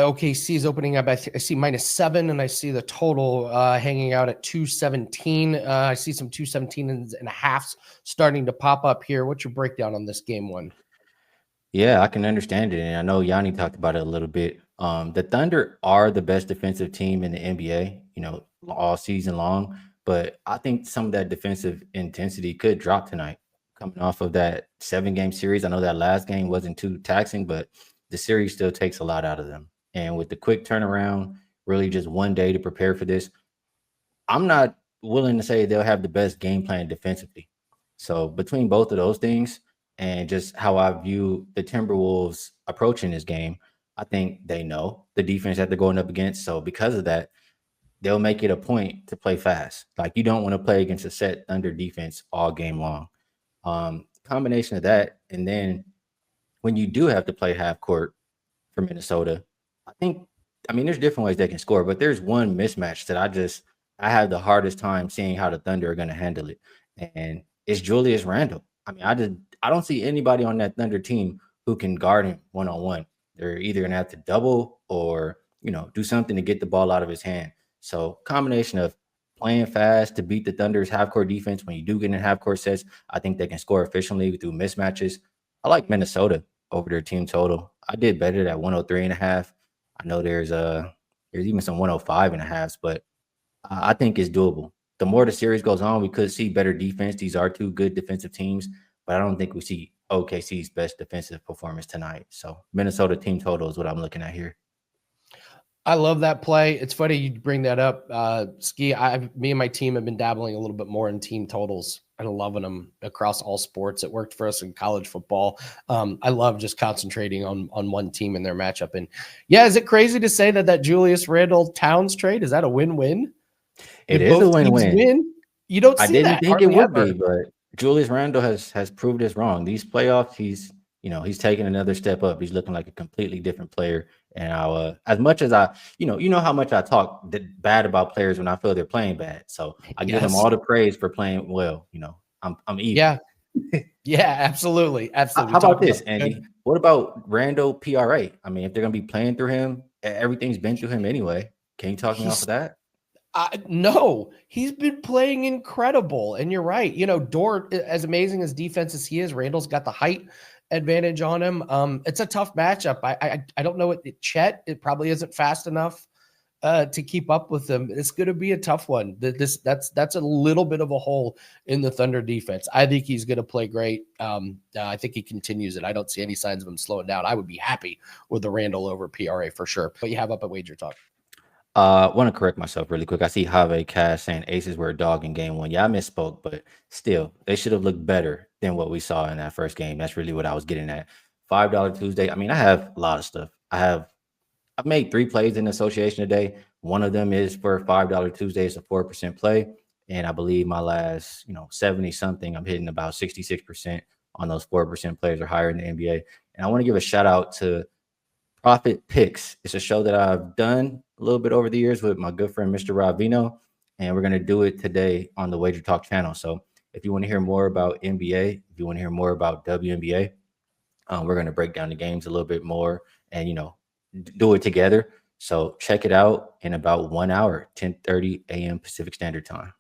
OKC is opening up. I see -7, and I see the total hanging out at 217. I see some 217 and a halves starting to pop up here. What's your breakdown on this game one? Yeah, I can understand it. And I know Yanni talked about it a little bit. The Thunder are the best defensive team in the NBA, all season long. But I think some of that defensive intensity could drop tonight coming off of that 7-game series. I know that last game wasn't too taxing, but the series still takes a lot out of them. And with the quick turnaround, really just one day to prepare for this, I'm not willing to say they'll have the best game plan defensively. So between both of those things and just how I view the Timberwolves approaching this game, I think they know the defense that they're going up against. So because of that, they'll make it a point to play fast. Like, you don't want to play against a set Thunder defense all game long. Combination of that, and then when you do have to play half court for Minnesota, I mean, there's different ways they can score, but there's one mismatch that I have the hardest time seeing how the Thunder are going to handle it, and it's Julius Randle. I mean, I don't see anybody on that Thunder team who can guard him one-on-one. They're either going to have to double or do something to get the ball out of his hand. So combination of playing fast to beat the Thunder's half-court defense. When you do get in half-court sets, I think they can score efficiently through mismatches. I like Minnesota over their team total. I did better at 103.5. I know there's even some 105.5s, but I think it's doable. The more the series goes on, we could see better defense. These are two good defensive teams, but I don't think we see OKC's best defensive performance tonight. So Minnesota team total is what I'm looking at here. I love that play. It's funny you bring that up, Skee. Me and my team have been dabbling a little bit more in team totals and loving them across all sports. It worked for us in college football. I love just concentrating on one team in their matchup. And yeah, is it crazy to say that Julius Randle Towns trade, is that a win-win? It is a win-win. You don't see that. I didn't think it would be, but Julius Randle has proved us wrong. These playoffs, he's taking another step up. He's looking like a completely different player. And as much as how much I talk bad about players when I feel they're playing bad. So I give them all the praise for playing well. I'm even. Yeah, absolutely. Absolutely. How about this, Andy? What about Randle PRA? I mean, if they're going to be playing through him, everything's been through him anyway. Can you talk me off of that? No, he's been playing incredible. And you're right. Dort, as amazing as defense as he is, Randall's got the height advantage on him. It's a tough matchup. I don't know what Chet, it probably isn't fast enough to keep up with them. It's going to be a tough one. That's a little bit of a hole in the Thunder defense. I think he's going to play great. I think he continues it. I don't see any signs of him slowing down. I would be happy with the Randle over PRA for sure. What you have up at Wager Talk? Want to correct myself really quick. I see Have Cash saying Aces were a dog in game one. Yeah, I misspoke, but still, they should have looked better than what we saw in that first game. That's really what I was getting at. $5 Tuesday. I mean, I have a lot of stuff. I've made 3 plays in association today. One of them is for $5 Tuesday. It's a 4% play. And I believe my last, 70 something, I'm hitting about 66% on those 4% plays or higher in the NBA. And I want to give a shout out to Profit Picks. It's a show that I've done a little bit over the years with my good friend, Mr. Ravino, and we're going to do it today on the Wager Talk channel. So if you want to hear more about NBA, if you want to hear more about WNBA, we're going to break down the games a little bit more and, do it together. So check it out in about 1 hour, 10:30 a.m. Pacific Standard Time.